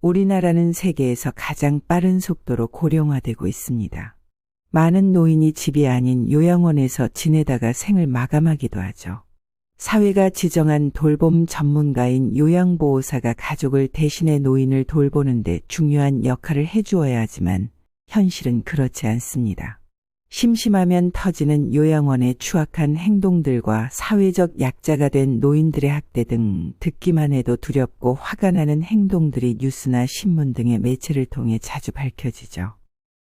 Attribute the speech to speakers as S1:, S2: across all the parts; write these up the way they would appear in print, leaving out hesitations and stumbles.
S1: 우리나라는 세계에서 가장 빠른 속도로 고령화되고 있습니다. 많은 노인이 집이 아닌 요양원에서 지내다가 생을 마감하기도 하죠. 사회가 지정한 돌봄 전문가인 요양보호사가 가족을 대신해 노인을 돌보는데 중요한 역할을 해주어야 하지만 현실은 그렇지 않습니다. 심심하면 터지는 요양원의 추악한 행동들과 사회적 약자가 된 노인들의 학대 등 듣기만 해도 두렵고 화가 나는 행동들이 뉴스나 신문 등의 매체를 통해 자주 밝혀지죠.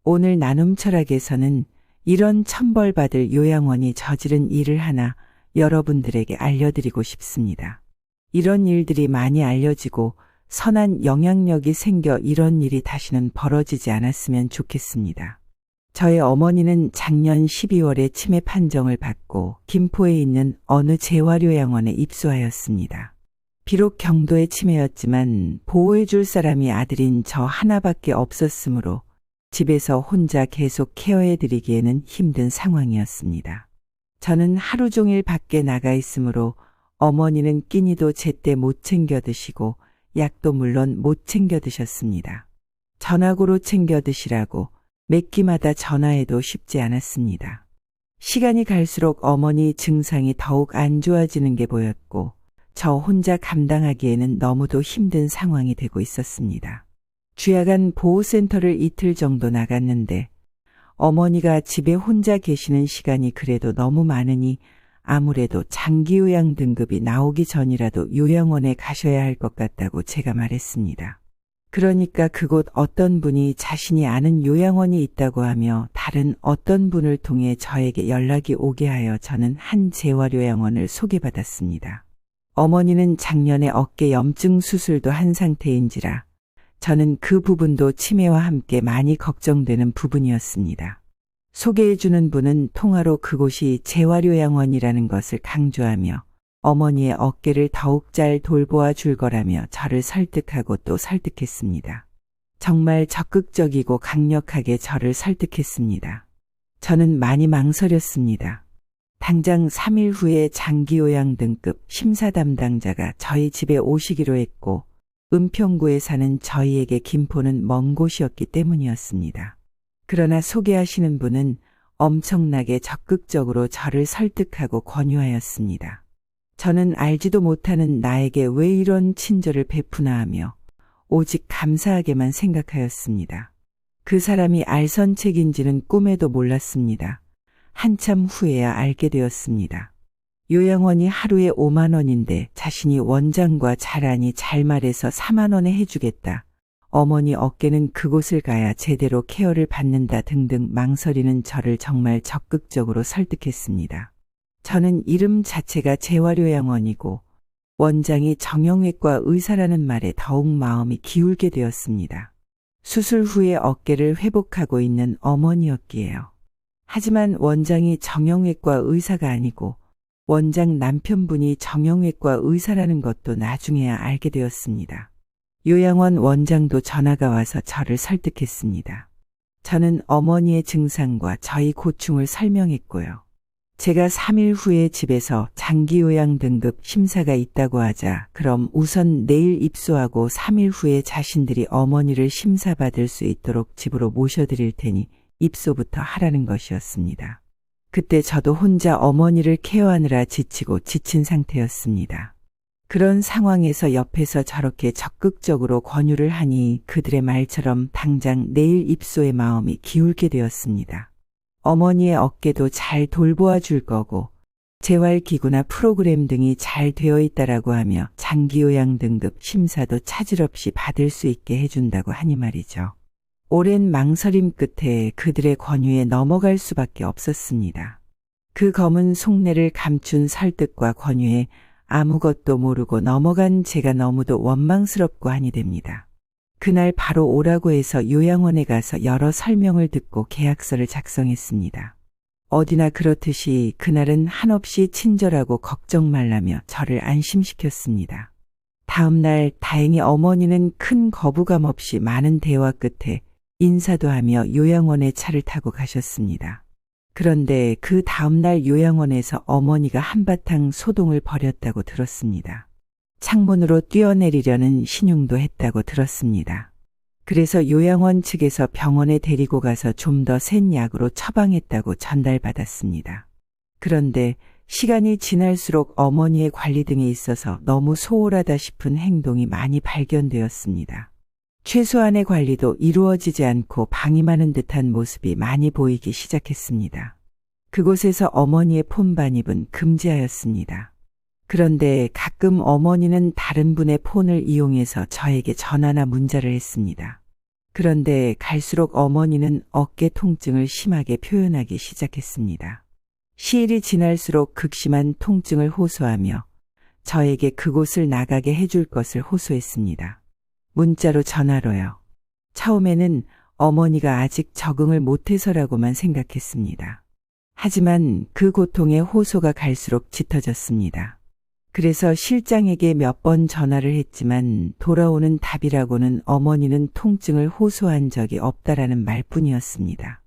S1: 오늘 나눔 철학에서는 이런 천벌받을 요양원이 저지른 일을 하나 여러분들에게 알려드리고 싶습니다. 이런 일들이 많이 알려지고 선한 영향력이 생겨 이런 일이 다시는 벌어지지 않았으면 좋겠습니다. 저의 어머니는 작년 12월에 치매 판정을 받고 김포에 있는 어느 재활요양원에 입소하였습니다. 비록 경도의 치매였지만 보호해줄 사람이 아들인 저 하나밖에 없었으므로 집에서 혼자 계속 케어해드리기에는 힘든 상황이었습니다. 저는 하루 종일 밖에 나가 있으므로 어머니는 끼니도 제때 못 챙겨 드시고 약도 물론 못 챙겨 드셨습니다. 전화고로 챙겨 드시라고 몇 끼마다 전화해도 쉽지 않았습니다. 시간이 갈수록 어머니 증상이 더욱 안 좋아지는 게 보였고 저 혼자 감당하기에는 너무도 힘든 상황이 되고 있었습니다. 주야간 보호센터를 이틀 정도 나갔는데 어머니가 집에 혼자 계시는 시간이 그래도 너무 많으니 아무래도 장기요양 등급이 나오기 전이라도 요양원에 가셔야 할 것 같다고 제가 말했습니다. 그러니까 그곳 어떤 분이 자신이 아는 요양원이 있다고 하며 다른 어떤 분을 통해 저에게 연락이 오게 하여 저는 한 재활요양원을 소개받았습니다. 어머니는 작년에 어깨 염증 수술도 한 상태인지라 저는 그 부분도 치매와 함께 많이 걱정되는 부분이었습니다. 소개해주는 분은 통화로 그곳이 재활요양원이라는 것을 강조하며 어머니의 어깨를 더욱 잘 돌보아 줄 거라며 저를 설득하고 또 설득했습니다. 정말 적극적이고 강력하게 저를 설득했습니다. 저는 많이 망설였습니다. 당장 3일 후에 장기요양 등급 심사 담당자가 저희 집에 오시기로 했고 은평구에 사는 저희에게 김포는 먼 곳이었기 때문이었습니다. 그러나 소개하시는 분은 엄청나게 적극적으로 저를 설득하고 권유하였습니다. 저는 알지도 못하는 나에게 왜 이런 친절을 베푸나 하며 오직 감사하게만 생각하였습니다. 그 사람이 알선책인지는 꿈에도 몰랐습니다. 한참 후에야 알게 되었습니다. 요양원이 하루에 5만 원인데 자신이 원장과 잘 아니 잘 말해서 4만 원에 해주겠다. 어머니 어깨는 그곳을 가야 제대로 케어를 받는다 등등 망설이는 저를 정말 적극적으로 설득했습니다. 저는 이름 자체가 재활요양원이고 원장이 정형외과 의사라는 말에 더욱 마음이 기울게 되었습니다. 수술 후에 어깨를 회복하고 있는 어머니였기에요. 하지만 원장이 정형외과 의사가 아니고 원장 남편분이 정형외과 의사라는 것도 나중에야 알게 되었습니다. 요양원 원장도 전화가 와서 저를 설득했습니다. 저는 어머니의 증상과 저희 고충을 설명했고요. 제가 3일 후에 집에서 장기요양 등급 심사가 있다고 하자 그럼 우선 내일 입소하고 3일 후에 자신들이 어머니를 심사받을 수 있도록 집으로 모셔드릴 테니 입소부터 하라는 것이었습니다. 그때 저도 혼자 어머니를 케어하느라 지치고 지친 상태였습니다. 그런 상황에서 옆에서 저렇게 적극적으로 권유를 하니 그들의 말처럼 당장 내일 입소의 마음이 기울게 되었습니다. 어머니의 어깨도 잘 돌보아 줄 거고 재활기구나 프로그램 등이 잘 되어 있다라고 하며 장기요양 등급 심사도 차질 없이 받을 수 있게 해준다고 하니 말이죠. 오랜 망설임 끝에 그들의 권유에 넘어갈 수밖에 없었습니다. 그 검은 속내를 감춘 설득과 권유에 아무것도 모르고 넘어간 제가 너무도 원망스럽고 한이 됩니다. 그날 바로 오라고 해서 요양원에 가서 여러 설명을 듣고 계약서를 작성했습니다. 어디나 그렇듯이 그날은 한없이 친절하고 걱정 말라며 저를 안심시켰습니다. 다음 날 다행히 어머니는 큰 거부감 없이 많은 대화 끝에 인사도 하며 요양원에 차를 타고 가셨습니다. 그런데 그 다음 날 요양원에서 어머니가 한바탕 소동을 벌였다고 들었습니다. 창문으로 뛰어내리려는 신용도 했다고 들었습니다. 그래서 요양원 측에서 병원에 데리고 가서 좀 더 센 약으로 처방했다고 전달받았습니다. 그런데 시간이 지날수록 어머니의 관리 등에 있어서 너무 소홀하다 싶은 행동이 많이 발견되었습니다. 최소한의 관리도 이루어지지 않고 방임하는 듯한 모습이 많이 보이기 시작했습니다. 그곳에서 어머니의 폰 반입은 금지하였습니다. 그런데 가끔 어머니는 다른 분의 폰을 이용해서 저에게 전화나 문자를 했습니다. 그런데 갈수록 어머니는 어깨 통증을 심하게 표현하기 시작했습니다. 시일이 지날수록 극심한 통증을 호소하며 저에게 그곳을 나가게 해줄 것을 호소했습니다. 문자로 전화로요. 처음에는 어머니가 아직 적응을 못해서라고만 생각했습니다. 하지만 그 고통의 호소가 갈수록 짙어졌습니다. 그래서 실장에게 몇 번 전화를 했지만 돌아오는 답이라고는 어머니는 통증을 호소한 적이 없다라는 말뿐이었습니다.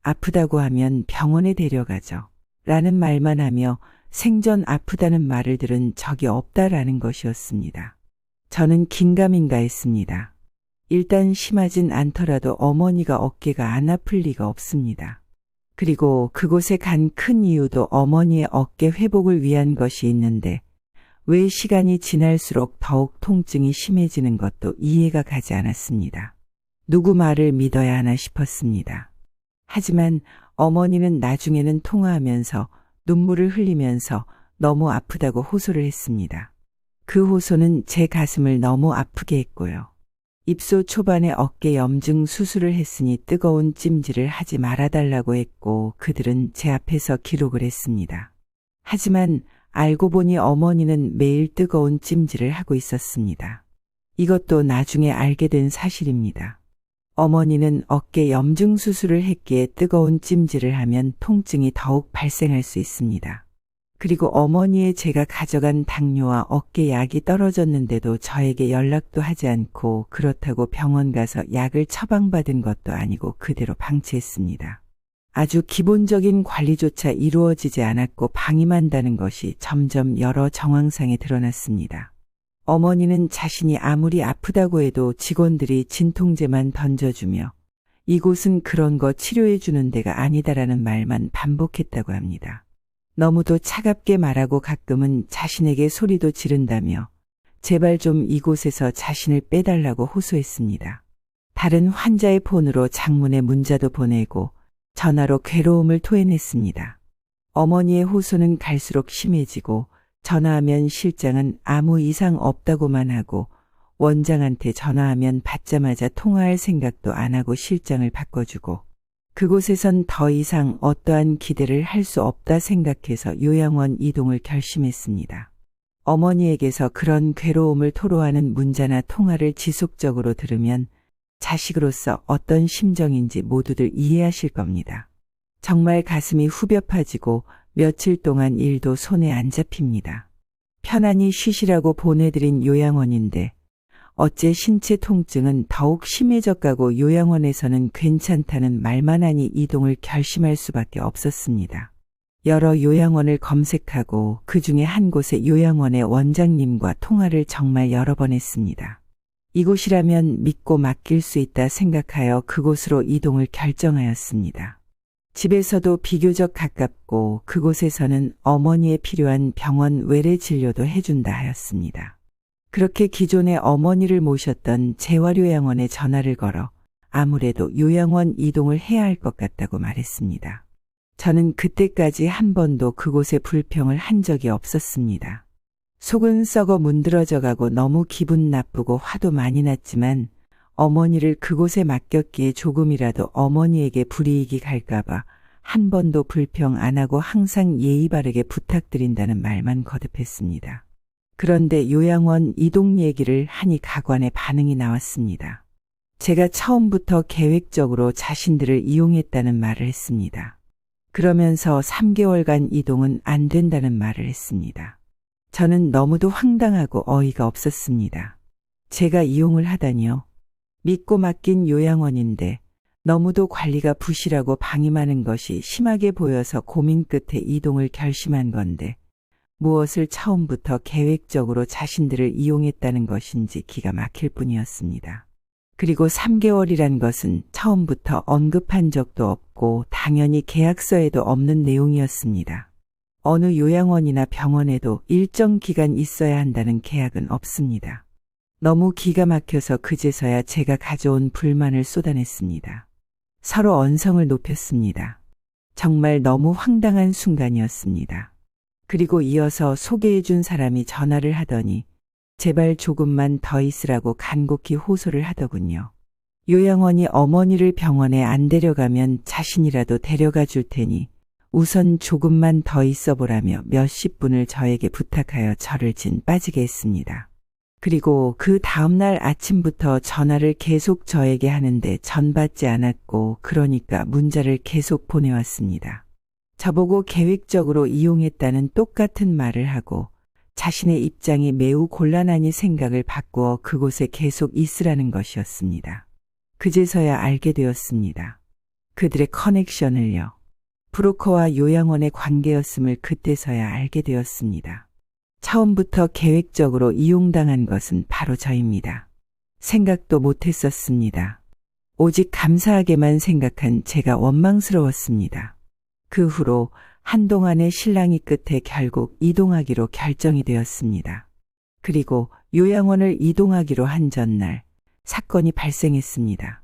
S1: 아프다고 하면 병원에 데려가죠. 라는 말만 하며 생전 아프다는 말을 들은 적이 없다라는 것이었습니다. 저는 긴가민가했습니다. 일단 심하진 않더라도 어머니가 어깨가 안 아플 리가 없습니다. 그리고 그곳에 간 큰 이유도 어머니의 어깨 회복을 위한 것이 있는데 왜 시간이 지날수록 더욱 통증이 심해지는 것도 이해가 가지 않았습니다. 누구 말을 믿어야 하나 싶었습니다. 하지만 어머니는 나중에는 통화하면서 눈물을 흘리면서 너무 아프다고 호소를 했습니다. 그 호소는 제 가슴을 너무 아프게 했고요. 입소 초반에 어깨 염증 수술을 했으니 뜨거운 찜질을 하지 말아달라고 했고 그들은 제 앞에서 기록을 했습니다. 하지만 알고 보니 어머니는 매일 뜨거운 찜질을 하고 있었습니다. 이것도 나중에 알게 된 사실입니다. 어머니는 어깨 염증 수술을 했기에 뜨거운 찜질을 하면 통증이 더욱 발생할 수 있습니다. 그리고 어머니의 제가 가져간 당뇨와 어깨 약이 떨어졌는데도 저에게 연락도 하지 않고 그렇다고 병원 가서 약을 처방받은 것도 아니고 그대로 방치했습니다. 아주 기본적인 관리조차 이루어지지 않았고 방임한다는 것이 점점 여러 정황상에 드러났습니다. 어머니는 자신이 아무리 아프다고 해도 직원들이 진통제만 던져주며 이곳은 그런 거 치료해 주는 데가 아니다라는 말만 반복했다고 합니다. 너무도 차갑게 말하고 가끔은 자신에게 소리도 지른다며 제발 좀 이곳에서 자신을 빼달라고 호소했습니다. 다른 환자의 폰으로 장문의 문자도 보내고 전화로 괴로움을 토해냈습니다. 어머니의 호소는 갈수록 심해지고 전화하면 실장은 아무 이상 없다고만 하고 원장한테 전화하면 받자마자 통화할 생각도 안 하고 실장을 바꿔주고 그곳에선 더 이상 어떠한 기대를 할 수 없다 생각해서 요양원 이동을 결심했습니다. 어머니에게서 그런 괴로움을 토로하는 문자나 통화를 지속적으로 들으면 자식으로서 어떤 심정인지 모두들 이해하실 겁니다. 정말 가슴이 후벼 파지고 며칠 동안 일도 손에 안 잡힙니다. 편안히 쉬시라고 보내드린 요양원인데 어째 신체 통증은 더욱 심해져가고 요양원에서는 괜찮다는 말만 하니 이동을 결심할 수밖에 없었습니다. 여러 요양원을 검색하고 그 중에 한 곳의 요양원의 원장님과 통화를 정말 여러 번 했습니다. 이곳이라면 믿고 맡길 수 있다 생각하여 그곳으로 이동을 결정하였습니다. 집에서도 비교적 가깝고 그곳에서는 어머니에 필요한 병원 외래 진료도 해준다 하였습니다. 그렇게 기존에 어머니를 모셨던 재활요양원에 전화를 걸어 아무래도 요양원 이동을 해야 할 것 같다고 말했습니다. 저는 그때까지 한 번도 그곳에 불평을 한 적이 없었습니다. 속은 썩어 문드러져 가고 너무 기분 나쁘고 화도 많이 났지만 어머니를 그곳에 맡겼기에 조금이라도 어머니에게 불이익이 갈까봐 한 번도 불평 안 하고 항상 예의 바르게 부탁드린다는 말만 거듭했습니다. 그런데 요양원 이동 얘기를 하니 가관의 반응이 나왔습니다. 제가 처음부터 계획적으로 자신들을 이용했다는 말을 했습니다. 그러면서 3개월간 이동은 안 된다는 말을 했습니다. 저는 너무도 황당하고 어이가 없었습니다. 제가 이용을 하다니요. 믿고 맡긴 요양원인데 너무도 관리가 부실하고 방임하는 것이 심하게 보여서 고민 끝에 이동을 결심한 건데 무엇을 처음부터 계획적으로 자신들을 이용했다는 것인지 기가 막힐 뿐이었습니다. 그리고 3개월이란 것은 처음부터 언급한 적도 없고 당연히 계약서에도 없는 내용이었습니다. 어느 요양원이나 병원에도 일정 기간 있어야 한다는 계약은 없습니다. 너무 기가 막혀서 그제서야 제가 가져온 불만을 쏟아냈습니다. 서로 언성을 높였습니다. 정말 너무 황당한 순간이었습니다. 그리고 이어서 소개해준 사람이 전화를 하더니 제발 조금만 더 있으라고 간곡히 호소를 하더군요. 요양원이 어머니를 병원에 안 데려가면 자신이라도 데려가 줄 테니 우선 조금만 더 있어 보라며 몇십 분을 저에게 부탁하여 저를 진 빠지게 했습니다. 그리고 그 다음날 아침부터 전화를 계속 저에게 하는데 전 받지 않았고 그러니까 문자를 계속 보내왔습니다. 저보고 계획적으로 이용했다는 똑같은 말을 하고 자신의 입장이 매우 곤란하니 생각을 바꾸어 그곳에 계속 있으라는 것이었습니다. 그제서야 알게 되었습니다. 그들의 커넥션을요. 브로커와 요양원의 관계였음을 그때서야 알게 되었습니다. 처음부터 계획적으로 이용당한 것은 바로 저입니다. 생각도 못했었습니다. 오직 감사하게만 생각한 제가 원망스러웠습니다. 그 후로 한동안의 실랑이 끝에 결국 이동하기로 결정이 되었습니다. 그리고 요양원을 이동하기로 한 전날 사건이 발생했습니다.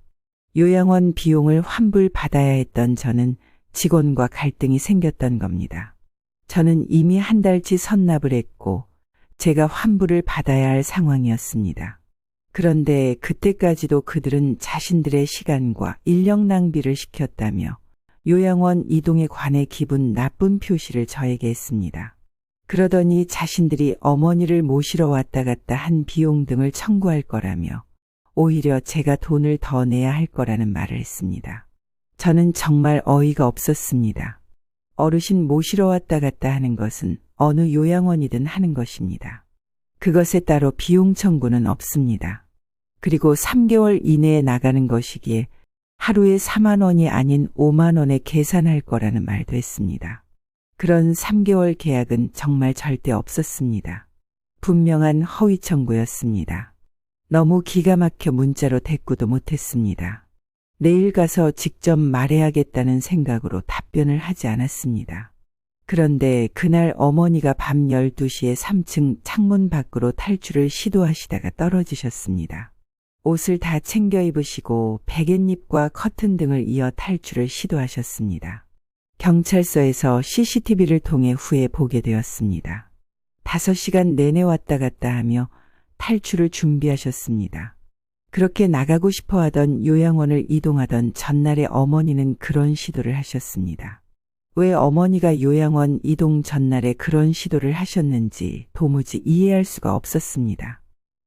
S1: 요양원 비용을 환불받아야 했던 저는 직원과 갈등이 생겼던 겁니다. 저는 이미 한 달치 선납을 했고 제가 환불을 받아야 할 상황이었습니다. 그런데 그때까지도 그들은 자신들의 시간과 인력 낭비를 시켰다며 요양원 이동에 관해 기분 나쁜 표시를 저에게 했습니다. 그러더니 자신들이 어머니를 모시러 왔다 갔다 한 비용 등을 청구할 거라며 오히려 제가 돈을 더 내야 할 거라는 말을 했습니다. 저는 정말 어이가 없었습니다. 어르신 모시러 왔다 갔다 하는 것은 어느 요양원이든 하는 것입니다. 그것에 따로 비용 청구는 없습니다. 그리고 3개월 이내에 나가는 것이기에 하루에 4만 원이 아닌 5만 원에 계산할 거라는 말도 했습니다. 그런 3개월 계약은 정말 절대 없었습니다. 분명한 허위 청구였습니다. 너무 기가 막혀 문자로 대꾸도 못했습니다. 내일 가서 직접 말해야겠다는 생각으로 답변을 하지 않았습니다. 그런데 그날 어머니가 밤 12시에 3층 창문 밖으로 탈출을 시도하시다가 떨어지셨습니다. 옷을 다 챙겨 입으시고 베갯잎과 커튼 등을 이어 탈출을 시도하셨습니다. 경찰서에서 CCTV를 통해 후에 보게 되었습니다. 5시간 내내 왔다 갔다 하며 탈출을 준비하셨습니다. 그렇게 나가고 싶어 하던 요양원을 이동하던 전날에 어머니는 그런 시도를 하셨습니다. 왜 어머니가 요양원 이동 전날에 그런 시도를 하셨는지 도무지 이해할 수가 없었습니다.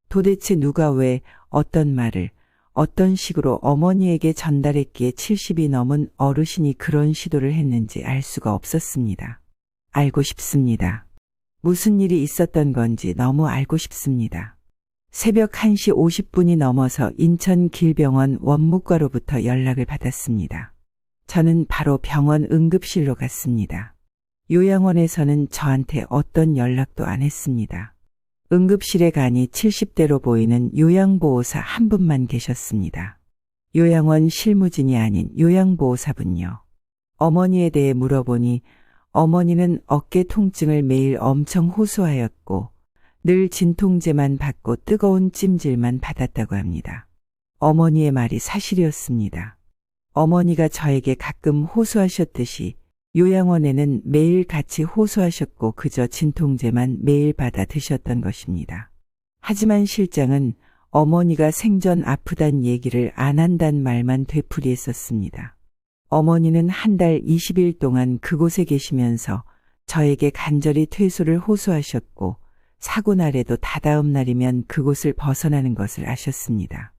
S1: 도대체 누가 왜 어떤 말을 어떤 식으로 어머니에게 전달했기에 70이 넘은 어르신이 그런 시도를 했는지 알 수가 없었습니다. 알고 싶습니다. 무슨 일이 있었던 건지 너무 알고 싶습니다. 새벽 1시 50분이 넘어서 인천길병원 원무과로부터 연락을 받았습니다. 저는 바로 병원 응급실로 갔습니다. 요양원에서는 저한테 어떤 연락도 안 했습니다. 응급실에 가니 70대로 보이는 요양보호사 한 분만 계셨습니다. 요양원 실무진이 아닌 요양보호사분요. 어머니에 대해 물어보니 어머니는 어깨 통증을 매일 엄청 호소하였고 늘 진통제만 받고 뜨거운 찜질만 받았다고 합니다. 어머니의 말이 사실이었습니다. 어머니가 저에게 가끔 호소하셨듯이 요양원에는 매일 같이 호소하셨고 그저 진통제만 매일 받아 드셨던 것입니다. 하지만 실장은 어머니가 생전 아프단 얘기를 안 한단 말만 되풀이했었습니다. 어머니는 한 달 20일 동안 그곳에 계시면서 저에게 간절히 퇴소를 호소하셨고 사고 날에도 다다음 날이면 그곳을 벗어나는 것을 아셨습니다.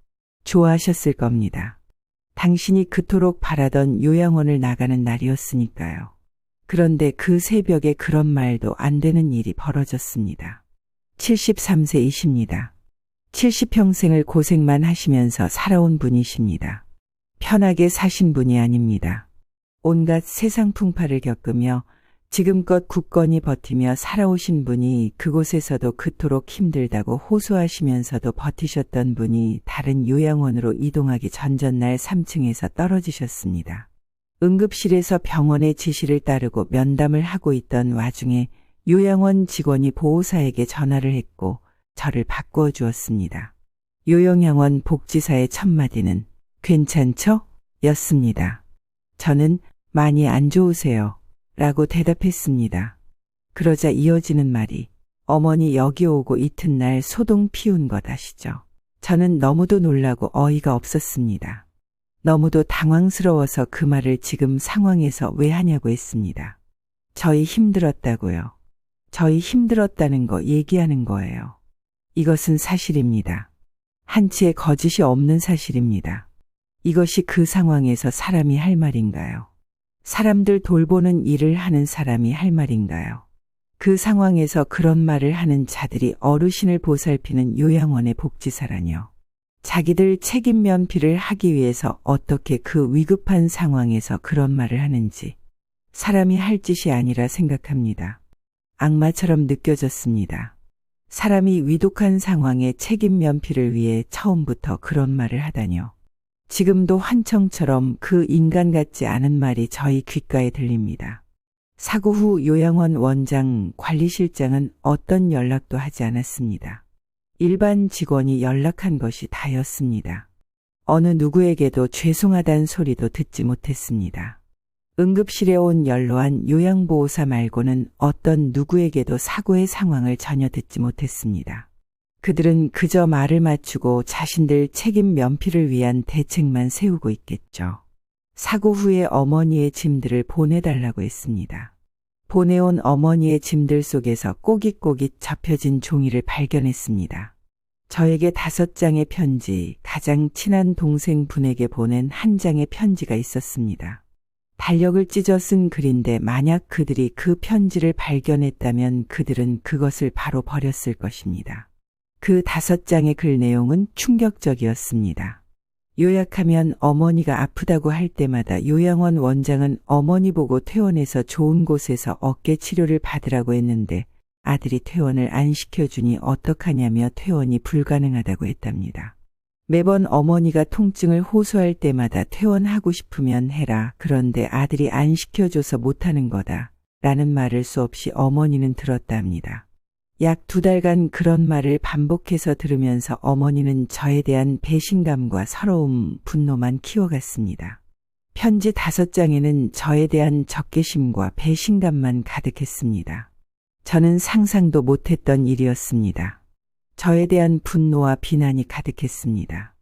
S1: 좋아하셨을 겁니다. 당신이 그토록 바라던 요양원을 나가는 날이었으니까요. 그런데 그 새벽에 그런 말도 안 되는 일이 벌어졌습니다. 73세이십니다. 70평생을 고생만 하시면서 살아온 분이십니다. 편하게 사신 분이 아닙니다. 온갖 세상 풍파를 겪으며 지금껏 굳건히 버티며 살아오신 분이 그곳에서도 그토록 힘들다고 호소하시면서도 버티셨던 분이 다른 요양원으로 이동하기 전전날 3층에서 떨어지셨습니다. 응급실에서 병원의 지시를 따르고 면담을 하고 있던 와중에 요양원 직원이 보호사에게 전화를 했고 저를 바꾸어 주었습니다. 요양원 복지사의 첫 마디는 괜찮죠? 였습니다. 저는 많이 안 좋으세요? 라고 대답했습니다. 그러자 이어지는 말이 어머니 여기 오고 이튿날 소동 피운 것 아시죠? 저는 너무도 놀라고 어이가 없었습니다. 너무도 당황스러워서 그 말을 지금 상황에서 왜 하냐고 했습니다. 저희 힘들었다고요. 저희 힘들었다는 거 얘기하는 거예요. 이것은 사실입니다. 한치의 거짓이 없는 사실입니다. 이것이 그 상황에서 사람이 할 말인가요? 사람들 돌보는 일을 하는 사람이 할 말인가요? 그 상황에서 그런 말을 하는 자들이 어르신을 보살피는 요양원의 복지사라뇨. 자기들 책임 면피를 하기 위해서 어떻게 그 위급한 상황에서 그런 말을 하는지 사람이 할 짓이 아니라 생각합니다. 악마처럼 느껴졌습니다. 사람이 위독한 상황에 책임 면피를 위해 처음부터 그런 말을 하다뇨. 지금도 환청처럼 그 인간 같지 않은 말이 저희 귓가에 들립니다. 사고 후 요양원 원장, 관리실장은 어떤 연락도 하지 않았습니다. 일반 직원이 연락한 것이 다였습니다. 어느 누구에게도 죄송하단 소리도 듣지 못했습니다. 응급실에 온 연로한 요양보호사 말고는 어떤 누구에게도 사고의 상황을 전혀 듣지 못했습니다. 그들은 그저 말을 맞추고 자신들 책임 면피를 위한 대책만 세우고 있겠죠. 사고 후에 어머니의 짐들을 보내달라고 했습니다. 보내온 어머니의 짐들 속에서 꼬깃꼬깃 접혀진 종이를 발견했습니다. 저에게 5장의 편지, 가장 친한 동생 분에게 보낸 한 장의 편지가 있었습니다. 달력을 찢어 쓴 글인데 만약 그들이 그 편지를 발견했다면 그들은 그것을 바로 버렸을 것입니다. 그 5장의 글 내용은 충격적이었습니다. 요약하면 어머니가 아프다고 할 때마다 요양원 원장은 어머니 보고 퇴원해서 좋은 곳에서 어깨 치료를 받으라고 했는데 아들이 퇴원을 안 시켜주니 어떡하냐며 퇴원이 불가능하다고 했답니다. 매번 어머니가 통증을 호소할 때마다 퇴원하고 싶으면 해라. 그런데 아들이 안 시켜줘서 못하는 거다. 라는 말을 수없이 어머니는 들었답니다. 약 2달간 그런 말을 반복해서 들으면서 어머니는 저에 대한 배신감과 서러움, 분노만 키워갔습니다. 편지 5장에는 저에 대한 적개심과 배신감만 가득했습니다. 저는 상상도 못했던 일이었습니다. 저에 대한 분노와 비난이 가득했습니다.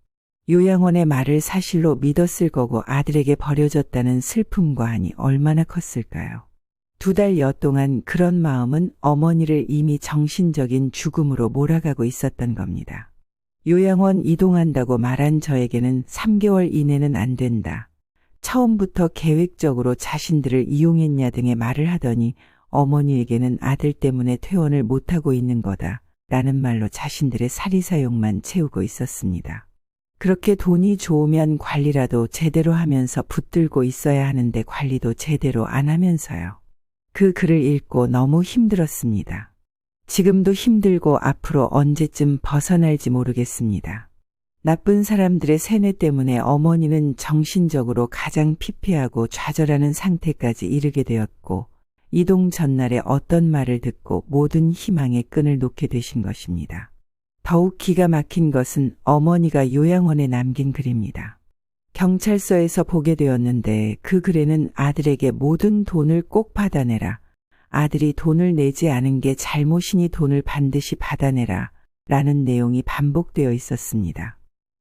S1: 요양원의 말을 사실로 믿었을 거고 아들에게 버려졌다는 슬픔과 한이 얼마나 컸을까요? 2달여 동안 그런 마음은 어머니를 이미 정신적인 죽음으로 몰아가고 있었던 겁니다. 요양원 이동한다고 말한 저에게는 3개월 이내는 안 된다. 처음부터 계획적으로 자신들을 이용했냐 등의 말을 하더니 어머니에게는 아들 때문에 퇴원을 못하고 있는 거다. 라는 말로 자신들의 사리사욕만 채우고 있었습니다. 그렇게 돈이 좋으면 관리라도 제대로 하면서 붙들고 있어야 하는데 관리도 제대로 안 하면서요. 그 글을 읽고 너무 힘들었습니다. 지금도 힘들고 앞으로 언제쯤 벗어날지 모르겠습니다. 나쁜 사람들의 세뇌 때문에 어머니는 정신적으로 가장 피폐하고 좌절하는 상태까지 이르게 되었고 이동 전날에 어떤 말을 듣고 모든 희망의 끈을 놓게 되신 것입니다. 더욱 기가 막힌 것은 어머니가 요양원에 남긴 글입니다. 경찰서에서 보게 되었는데 그 글에는 아들에게 모든 돈을 꼭 받아내라. 아들이 돈을 내지 않은 게 잘못이니 돈을 반드시 받아내라. 라는 내용이 반복되어 있었습니다.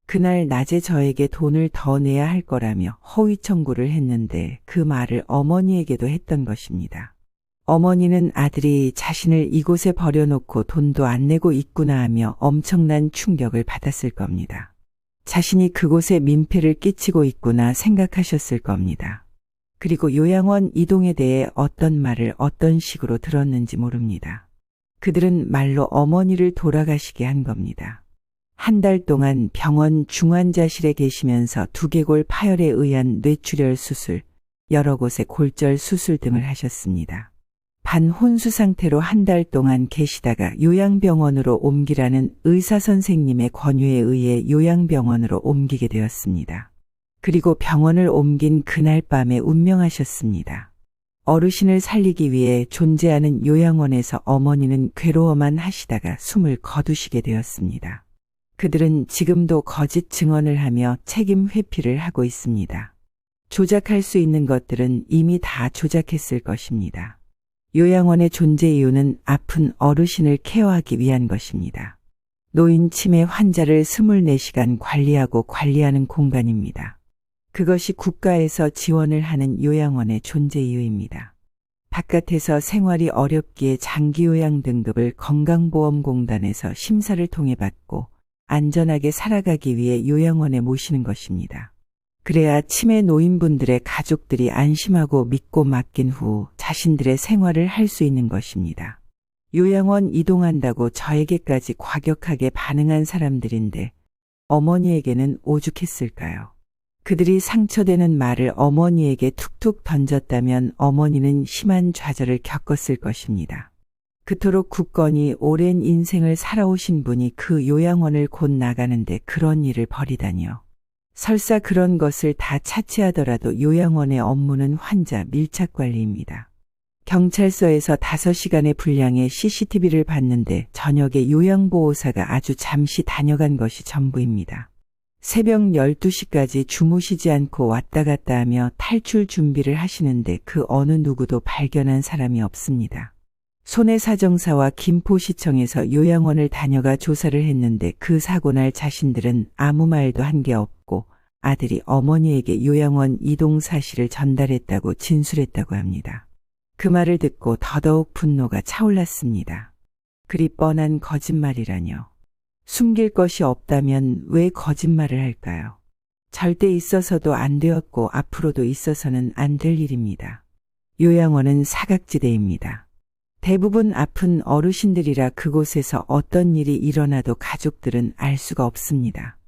S1: 그날 낮에 저에게 돈을 더 내야 할 거라며 허위 청구를 했는데 그 말을 어머니에게도 했던 것입니다. 어머니는 아들이 자신을 이곳에 버려놓고 돈도 안 내고 있구나 하며 엄청난 충격을 받았을 겁니다. 자신이 그곳에 민폐를 끼치고 있구나 생각하셨을 겁니다. 그리고 요양원 이동에 대해 어떤 말을 어떤 식으로 들었는지 모릅니다. 그들은 말로 어머니를 돌아가시게 한 겁니다. 한 달 동안 병원 중환자실에 계시면서 두개골 파열에 의한 뇌출혈 수술, 여러 곳의 골절 수술 등을 하셨습니다. 반혼수 상태로 한 달 동안 계시다가 요양병원으로 옮기라는 의사 선생님의 권유에 의해 요양병원으로 옮기게 되었습니다. 그리고 병원을 옮긴 그날 밤에 운명하셨습니다. 어르신을 살리기 위해 존재하는 요양원에서 어머니는 괴로워만 하시다가 숨을 거두시게 되었습니다. 그들은 지금도 거짓 증언을 하며 책임 회피를 하고 있습니다. 조작할 수 있는 것들은 이미 다 조작했을 것입니다. 요양원의 존재 이유는 아픈 어르신을 케어하기 위한 것입니다. 노인 치매 환자를 24시간 관리하는 공간입니다. 그것이 국가에서 지원을 하는 요양원의 존재 이유입니다. 바깥에서 생활이 어렵기에 장기요양 등급을 건강보험공단에서 심사를 통해 받고 안전하게 살아가기 위해 요양원에 모시는 것입니다. 그래야 치매 노인분들의 가족들이 안심하고 믿고 맡긴 후 자신들의 생활을 할 수 있는 것입니다. 요양원 이동한다고 저에게까지 과격하게 반응한 사람들인데 어머니에게는 오죽했을까요? 그들이 상처되는 말을 어머니에게 툭툭 던졌다면 어머니는 심한 좌절을 겪었을 것입니다. 그토록 굳건히 오랜 인생을 살아오신 분이 그 요양원을 곧 나가는데 그런 일을 벌이다니요. 설사 그런 것을 다 차치하더라도 요양원의 업무는 환자 밀착 관리입니다. 경찰서에서 5시간의 분량의 CCTV를 봤는데 저녁에 요양보호사가 아주 잠시 다녀간 것이 전부입니다. 새벽 12시까지 주무시지 않고 왔다 갔다 하며 탈출 준비를 하시는데 그 어느 누구도 발견한 사람이 없습니다. 손해사정사와 김포시청에서 요양원을 다녀가 조사를 했는데 그 사고날 자신들은 아무 말도 한 게 없고 아들이 어머니에게 요양원 이동 사실을 전달했다고 진술했다고 합니다. 그 말을 듣고 더더욱 분노가 차올랐습니다. 그리 뻔한 거짓말이라뇨. 숨길 것이 없다면 왜 거짓말을 할까요? 절대 있어서도 안 되었고 앞으로도 있어서는 안 될 일입니다. 요양원은 사각지대입니다. 대부분 아픈 어르신들이라 그곳에서 어떤 일이 일어나도 가족들은 알 수가 없습니다.